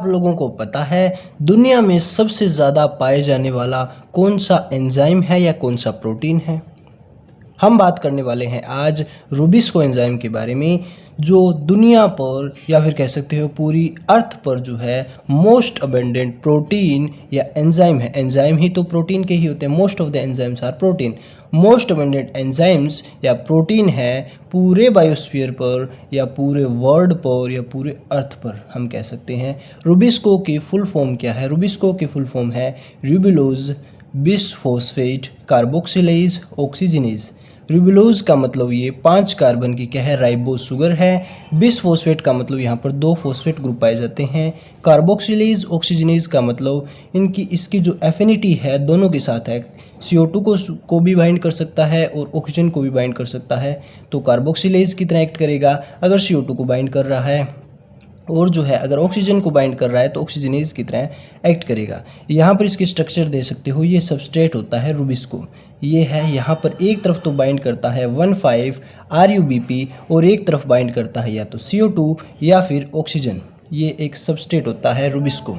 आप लोगों को पता है दुनिया में सबसे ज़्यादा पाए जाने वाला कौन सा एंजाइम है या कौन सा प्रोटीन है। हम बात करने वाले हैं आज रूबिस्को एंजाइम के बारे में, जो दुनिया पर या फिर कह सकते हो पूरी अर्थ पर जो है मोस्ट अबेंडेंट प्रोटीन या एंजाइम है। एंजाइम ही तो प्रोटीन के ही होते हैं, most of the enzymes are protein. Most abundant enzymes या प्रोटीन है पूरे बायोस्फीयर पर या पूरे वर्ल्ड पर या पूरे अर्थ पर हम कह सकते हैं। रूबिस्को की फुल फॉर्म क्या है? रूबिस्को की फुल फॉर्म है रूबिलोज बिसफॉस्फेट कार्बोक्सिलेज ऑक्सीजनेज। रिबुलोज का मतलब ये 5 कार्बन की क्या है, राइबोस शुगर है। बिसफॉस्फेट का मतलब यहाँ पर 2 फॉस्फेट ग्रुप पाए जाते हैं। कार्बोक्सिलेज ऑक्सीजनेज का मतलब इसकी जो एफिनिटी है दोनों के साथ है, CO2 को भी बाइंड कर सकता है और ऑक्सीजन को भी बाइंड कर सकता है। तो कार्बोक्सिलेज की तरह एक्ट करेगा अगर CO2 को बाइंड कर रहा है, और जो है अगर ऑक्सीजन को बाइंड कर रहा है तो ऑक्सीजनेज की तरह एक्ट करेगा। यहाँ पर इसकी स्ट्रक्चर दे सकते हो, ये सबस्ट्रेट होता है रूबिस्को। ये है, यहाँ पर एक तरफ तो बाइंड करता है 1,5 RUBP और एक तरफ बाइंड करता है या तो CO2 या फिर ऑक्सीजन। ये एक सबस्ट्रेट होता है रूबिस्को।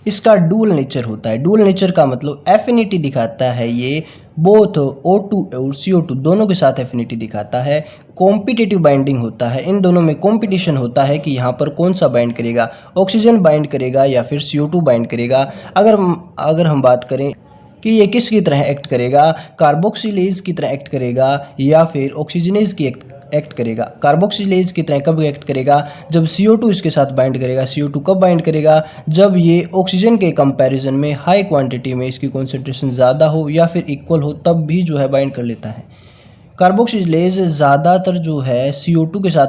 इसका डुअल नेचर होता है। डुअल नेचर का मतलब एफिनिटी दिखाता है, ये बोथ O2 और CO2 दोनों के साथ एफिनिटी दिखाता है। कॉम्पिटिटिव बाइंडिंग होता है, इन दोनों में कंपटीशन होता है कि यहाँ पर कौन सा बाइंड करेगा, ऑक्सीजन बाइंड करेगा या फिर CO2 बाइंड करेगा। अगर हम बात करें कि ये किसकी तरह एक्ट करेगा, कार्बोक्सिलेज की तरह एक्ट करेगा या फिर ऑक्सीजनेज की एक्ट करेगा। कार्बोक्सिलेज की तरह कब एक्ट करेगा, जब CO2 इसके साथ बाइंड करेगा। CO2 कब बाइंड करेगा, जब ये ऑक्सीजन के कंपैरिजन में हाई क्वांटिटी में इसकी कॉन्सेंट्रेशन ज़्यादा हो या फिर इक्वल हो, तब भी जो है बाइंड कर लेता है। कार्बोक्सिलेज ज़्यादातर जो है CO2 के साथ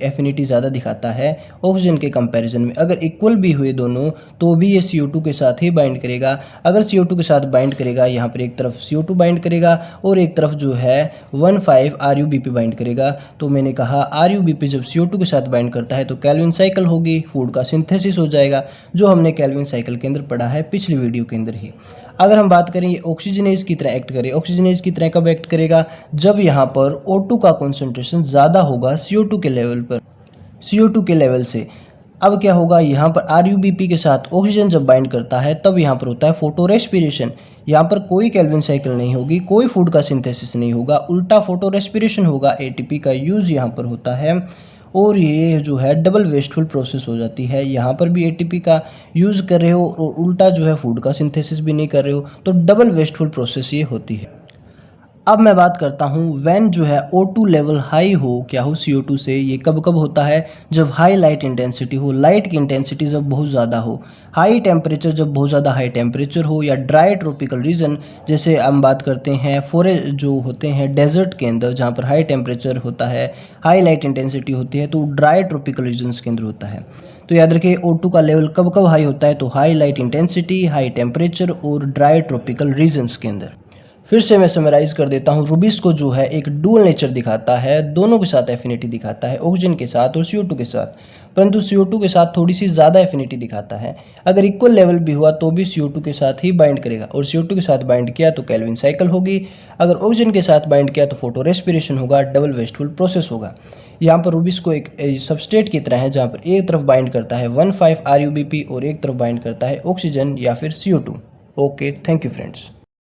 एफिनिटी ज़्यादा दिखाता है ऑक्सीजन के कंपैरिजन में। अगर इक्वल भी हुए दोनों तो भी ये CO2 के साथ ही बाइंड करेगा। अगर CO2 के साथ बाइंड करेगा, यहाँ पर एक तरफ CO2 बाइंड करेगा और एक तरफ जो है 1,5 RUBP बाइंड करेगा। तो मैंने कहा RUBP जब CO2 के साथ बाइंड करता है तो कैल्विन साइकिल होगी, फूड का सिंथेसिस हो जाएगा, जो हमने कैल्विन साइकिल के अंदर पढ़ा है पिछली वीडियो के अंदर ही। अगर हम बात करें ये ऑक्सीजनेज की तरह एक्ट करे, ऑक्सीजनेज की तरह कब एक्ट करेगा, जब यहाँ पर O2 का कॉन्सेंट्रेशन ज़्यादा होगा CO2 के लेवल पर, CO2 के लेवल से। अब क्या होगा, यहाँ पर RUBP के साथ ऑक्सीजन जब बाइंड करता है तब यहाँ पर होता है फोटो रेस्पिरेशन। यहाँ पर कोई कैल्विन साइकिल नहीं होगी, कोई फूड का सिंथेसिस नहीं होगा, उल्टा फोटो रेस्पिरेशन होगा। ATP का यूज़ यहाँ पर होता है और ये जो है डबल वेस्टफुल प्रोसेस हो जाती है। यहाँ पर भी ATP का यूज़ कर रहे हो और उल्टा जो है फूड का सिंथेसिस भी नहीं कर रहे हो, तो डबल वेस्टफुल प्रोसेस ये होती है। अब मैं बात करता हूँ व्हेन जो है O2 लेवल हाई हो, क्या हो, CO2 से। ये कब कब होता है, जब हाई लाइट इंटेंसिटी हो, लाइट की इंटेंसिटी जब बहुत ज़्यादा हो, हाई टेम्परेचर जब बहुत ज़्यादा हाई टेम्परेचर हो, या ड्राई ट्रॉपिकल रीजन जैसे हम बात करते हैं फॉरेस्ट जो होते हैं डेजर्ट के अंदर, जहाँ पर हाई टेम्परेचर होता है, हाई लाइट इंटेंसिटी होती है, तो ड्राई ट्रॉपिकल रीजन्स के अंदर होता है। तो याद रखिए O2 का लेवल कब कब हाई होता है, तो high light intensity, high temperature और ड्राई ट्रॉपिकल रीजन्स के अंदर। फिर से मैं समराइज़ कर देता हूँ, रूबिस्को जो है एक डुअल नेचर दिखाता है, दोनों के साथ एफिनिटी दिखाता है, ऑक्सीजन के साथ और CO2 के साथ, परंतु CO2 के साथ थोड़ी सी ज़्यादा एफिनिटी दिखाता है। अगर इक्वल लेवल भी हुआ तो भी CO2 के साथ ही बाइंड करेगा, और CO2 के साथ बाइंड किया तो कैल्विन साइकिल होगी। अगर ऑक्सीजन के साथ बाइंड किया तो फोटो रेस्पिरेशन होगा, डबल वेस्टफुल प्रोसेस होगा। यहाँ पर रूबिस्को एक सबस्ट्रेट की तरह है, जहाँ पर एक तरफ बाइंड करता है 1,5 RUBP और एक तरफ बाइंड करता है ऑक्सीजन या फिर CO2। Okay, thank you friends.